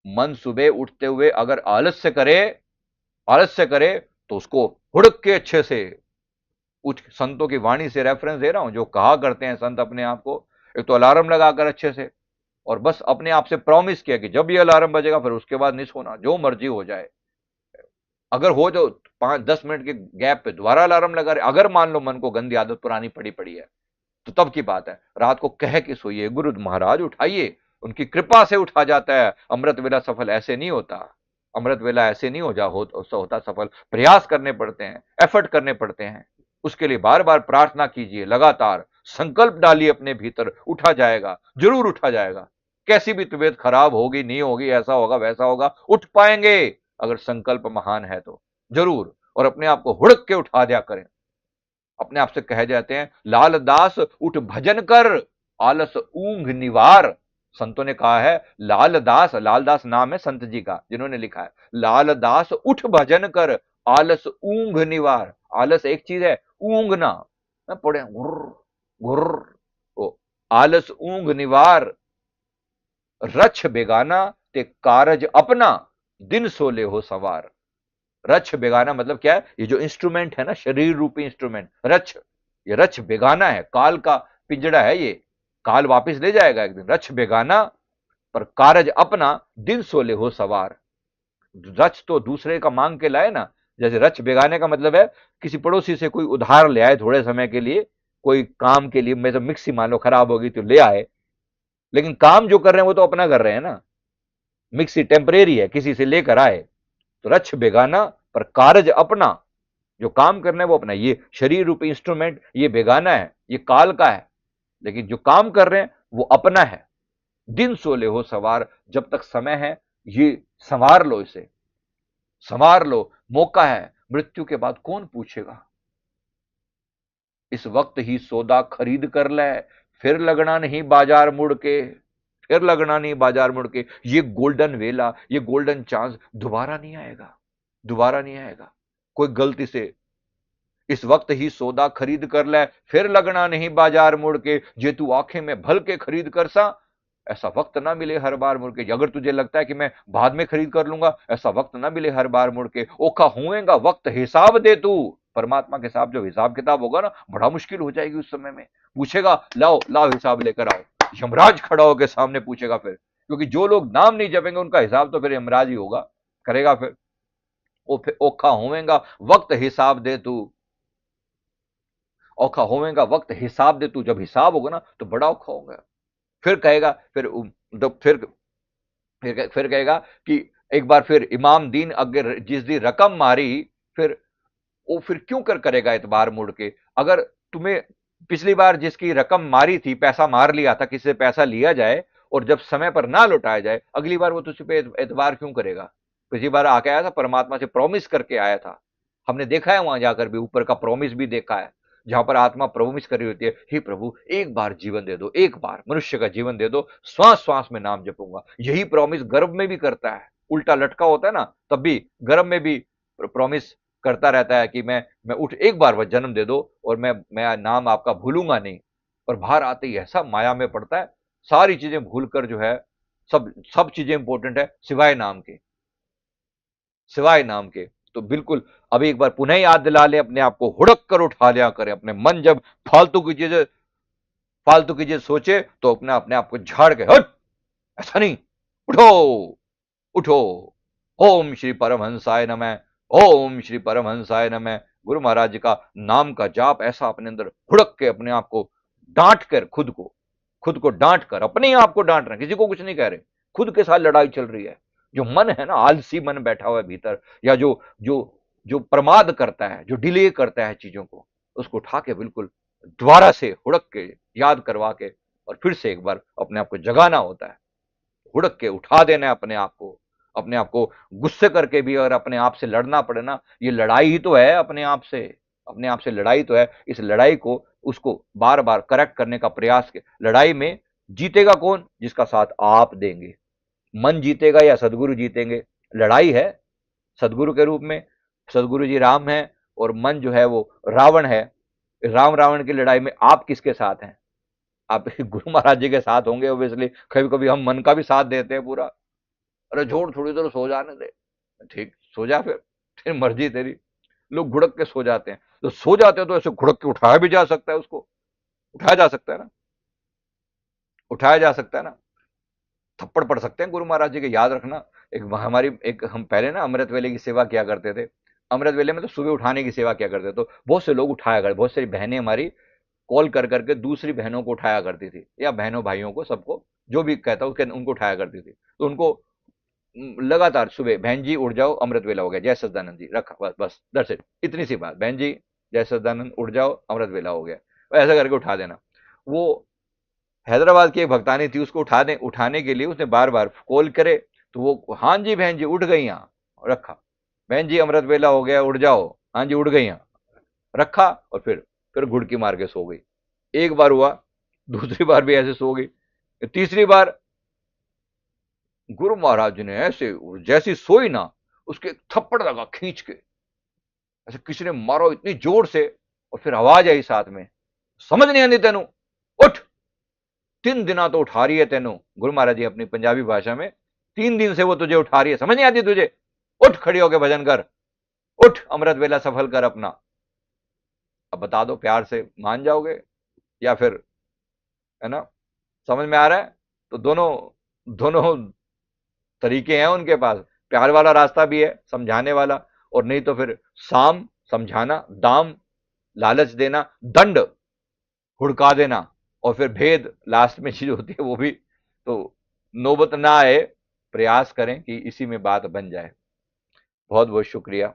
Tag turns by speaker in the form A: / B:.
A: मन सुबह उठते हुए अगर आलस्य करे तो उसको हुड़क के अच्छे से कुछ संतों की वाणी से रेफरेंस दे रहा हूं, जो कहा करते हैं संत अपने आप को, एक तो अलार्म लगाकर अच्छे से, और बस अपने आप से प्रॉमिस किया कि जब ये अलार्म बजेगा फिर उसके बाद नहीं सोना, जो मर्जी हो जाए। अगर हो जो 5-10 मिनट के गैप पे दोबारा अलार्म लगा रहे, अगर मान लो मन को गंदी आदत पुरानी पड़ी पड़ी है, तो तब की बात है, रात को कह के सोइए, गुरु महाराज उठाइए, उनकी कृपा से उठा जाता है। अमृत वेला सफल ऐसे नहीं होता, अमृत वेला ऐसे नहीं होता सफल, प्रयास करने पड़ते हैं, एफर्ट करने पड़ते हैं। उसके लिए बार बार प्रार्थना कीजिए, लगातार संकल्प डालिए अपने भीतर, उठा जाएगा, जरूर उठा जाएगा। कैसी भी तबीयत खराब होगी, नहीं होगी, ऐसा होगा वैसा होगा, उठ पाएंगे। अगर संकल्प महान है तो जरूर, और अपने आप को हुड़क के उठा दिया करें। अपने आप से कह जाते हैं, लाल दास उठ भजन कर, आलस ऊंघ निवार। संतों ने कहा है, लाल दास नाम है संत जी का जिन्होंने लिखा है, लाल दास उठ भजन कर, आलस ऊंघ निवार। आलस एक चीज है, ऊंघना पड़े घुर्र घुर्र, ओ आलस ऊंघ निवार, रछ बेगाना ते कारज अपना, दिन सोले हो सवार। रछ बेगाना मतलब क्या है, ये जो इंस्ट्रूमेंट है ना, शरीर रूपी इंस्ट्रूमेंट रछ, ये रछ बेगाना है, काल का पिंजड़ा है ये, काल वापस ले जाएगा एक दिन। रछ बेगाना पर कारज अपना, दिन सोले हो सवार। रछ तो दूसरे का मांग के लाए ना, जैसे रछ बेगाने का मतलब है किसी पड़ोसी से कोई उधार ले आए थोड़े समय के लिए, कोई काम के लिए, मैं तो मिक्सी मान लो खराब होगी तो ले आए, लेकिन काम जो कर रहे हैं वो तो अपना कर रहे हैं ना, मिक्सी टेम्परेरी है, किसी से लेकर आए। तो रछ बेगाना पर कारज अपना, जो काम करना है वो अपना, ये शरीर रूपी इंस्ट्रूमेंट ये बेगाना है, ये काल का है, लेकिन जो काम कर रहे हैं वो अपना है। दिन सोले हो सवार, जब तक समय है ये संवार लो, इसे संवार लो, मौका है, मृत्यु के बाद कौन पूछेगा। इस वक्त ही सौदा खरीद कर ले, फिर लगना नहीं बाजार मुड़ के, फिर लगना नहीं बाजार मुड़ के। ये गोल्डन वेला, ये गोल्डन चांस दोबारा नहीं आएगा, दोबारा नहीं आएगा। कोई गलती से इस वक्त ही सौदा खरीद कर ले, फिर लगना नहीं बाजार मुड़ के, जे तू आंखें में भल के खरीद कर सा, ऐसा वक्त ना मिले हर बार मुड़ के। अगर तुझे लगता है कि मैं बाद में खरीद कर लूंगा, ऐसा वक्त ना मिले हर बार मुड़ के। ओखा हुएगा वक्त हिसाब दे तू, परमात्मा के साथ जो हिसाब किताब होगा ना, बड़ा मुश्किल हो जाएगी उस समय में। पूछेगा, लाओ लाओ हिसाब लेकर आओ, यमराज खड़ा होकर सामने पूछेगा फिर, क्योंकि जो लोग नाम नहीं जपेंगे उनका हिसाब तो फिर यमराज ही होगा, करेगा फिर। ओखा होवेगा वक्त हिसाब दे तू, औखा होवेगा वक्त हिसाब दे तू। जब हिसाब होगा ना तो बड़ा औखा होगा। फिर कहेगा, फिर कहेगा कि एक बार फिर इमाम दीन अगर जिस दी रकम मारी, फिर वो फिर क्यों करेगा इतबार मुड़ के। अगर तुम्हें पिछली बार जिसकी रकम मारी थी, पैसा मार लिया था, किसी से पैसा लिया जाए और जब समय पर ना लौटाया जाए, अगली बार वो तुझ पे एतबार क्यों करेगा। पिछली बार आके आया था, परमात्मा से प्रॉमिस करके आया था, हमने देखा है वहां जाकर भी, ऊपर का प्रॉमिस भी देखा है, जहां पर आत्मा प्रॉमिस कर रही होती है, हे प्रभु एक बार जीवन दे दो, एक बार मनुष्य का जीवन दे दो, श्वास श्वास में नाम जपूंगा। यही प्रॉमिस गर्भ में भी करता है, उल्टा लटका होता है ना, तब भी गर्भ में भी प्रॉमिस करता रहता है कि मैं उठ, एक बार वह जन्म दे दो और मैं नाम आपका भूलूंगा नहीं। और बाहर आते ही ऐसा माया में पड़ता है, सारी चीजें भूलकर जो है, सब सब चीजें इंपॉर्टेंट है सिवाय नाम के, सिवाय नाम के। तो बिल्कुल अभी एक बार पुनः याद दिला ले अपने आप को, हुड़क कर उठा लिया करें अपने मन। जब फालतू की चीजें सोचे तो अपने आप को झाड़ के, हट, ऐसा नहीं, उठो उठो। ओम श्री परमहंसाय नमः, ओम श्री परमहंसाय नमः। गुरु महाराज जी का नाम का जाप ऐसा अपने अंदर हुड़क के, अपने आप को डांट कर, खुद को डांट कर, अपने आप को डांट रहे, किसी को कुछ नहीं कह रहे, खुद के साथ लड़ाई चल रही है। जो मन है ना, आलसी मन बैठा हुआ है भीतर, या जो जो जो प्रमाद करता है, जो डिले करता है चीजों को, उसको उठा के बिल्कुल दोबारा से हुड़क के याद करवा के, और फिर से एक बार अपने आप को जगाना होता है, हुड़क के उठा देना है अपने आप को। अपने आप को गुस्से करके भी अगर अपने आप से लड़ना पड़े ना, ये लड़ाई ही तो है अपने आप से, अपने आप से लड़ाई तो है। इस लड़ाई को, उसको बार बार करेक्ट करने का प्रयास के, लड़ाई में जीतेगा कौन, जिसका साथ आप देंगे। मन जीतेगा या सदगुरु जीतेंगे, लड़ाई है सदगुरु के रूप में। सदगुरु जी राम है और मन जो है वो रावण है। राम रावण की लड़ाई में आप किसके साथ हैं। आप गुरु महाराज जी के साथ होंगे ऑब्वियसली। कभी कभी हम मन का भी साथ देते हैं पूरा, अरे छोड़, थोड़ी देर सो जाने दे। ठीक, सो जा फिर मर्जी तेरी। लोग घुड़क के सो जाते हैं, तो सो जाते हैं तो ऐसे घुड़क के उठाया भी जा सकता है, उसको उठाया जा सकता है ना, उठाया जा सकता है ना। थप्पड़ पड़ सकते हैं गुरु महाराज जी के, याद रखना। एक हम पहले ना अमृत वेले की सेवा किया करते थे। अमृत वेले में तो सुबह उठाने की सेवा किया करते थे, तो बहुत से लोग उठाया करते, बहुत सारी बहनें हमारी कॉल कर करके दूसरी बहनों को उठाया करती थी, या बहनों भाइयों को, सबको जो भी कहता उसके उनको उठाया करती थी। तो उनको लगातार सुबह, बहन जी उठ जाओ, अमृत वेला हो गया, जय सच्चिदानंद जी, रखा, बस बस दैट्स इट, इतनी सी बात। बहन जी जय सच्चिदानंद, उठ जाओ, अमृत वेला हो गया, ऐसा करके उठा देना। वो हैदराबाद की एक भक्तानी थी, उसको उठाने के लिए उसने बार बार कॉल करे, तो वो, हाँ जी बहन जी उठ गई, यहाँ रखा। बहन जी अमृत वेला हो गया, उठ जाओ, हाँ जी उठ गई, यहाँ रखा, और फिर घुड़की मार के सो गई। एक बार हुआ, दूसरी बार भी ऐसे सो गई, तीसरी बार गुरु महाराज जी ने ऐसे, जैसी सोई ना, उसके एक थप्पड़ लगा खींच के, ऐसे किसी ने मारो इतनी जोर से, और फिर आवाज आई साथ में, समझ नहीं आती तेनू, उठ, 3 दिन तो उठा रही है तेनू, गुरु महाराज जी अपनी पंजाबी भाषा में, 3 दिन से वो तुझे उठा रही है, समझ नहीं आती तुझे, उठ खड़ी होकर भजन कर, उठ अमृत वेला सफल कर अपना। अब बता दो, प्यार से मान जाओगे या फिर, है ना, समझ में आ रहा है? तो दोनों दोनों तरीके हैं उनके पास, प्यार वाला रास्ता भी है समझाने वाला, और नहीं तो फिर साम समझाना, दाम लालच देना, दंड हुड़का देना, और फिर भेद लास्ट में चीज होती है वो भी। तो नौबत ना आए, प्रयास करें कि इसी में बात बन जाए। बहुत बहुत शुक्रिया।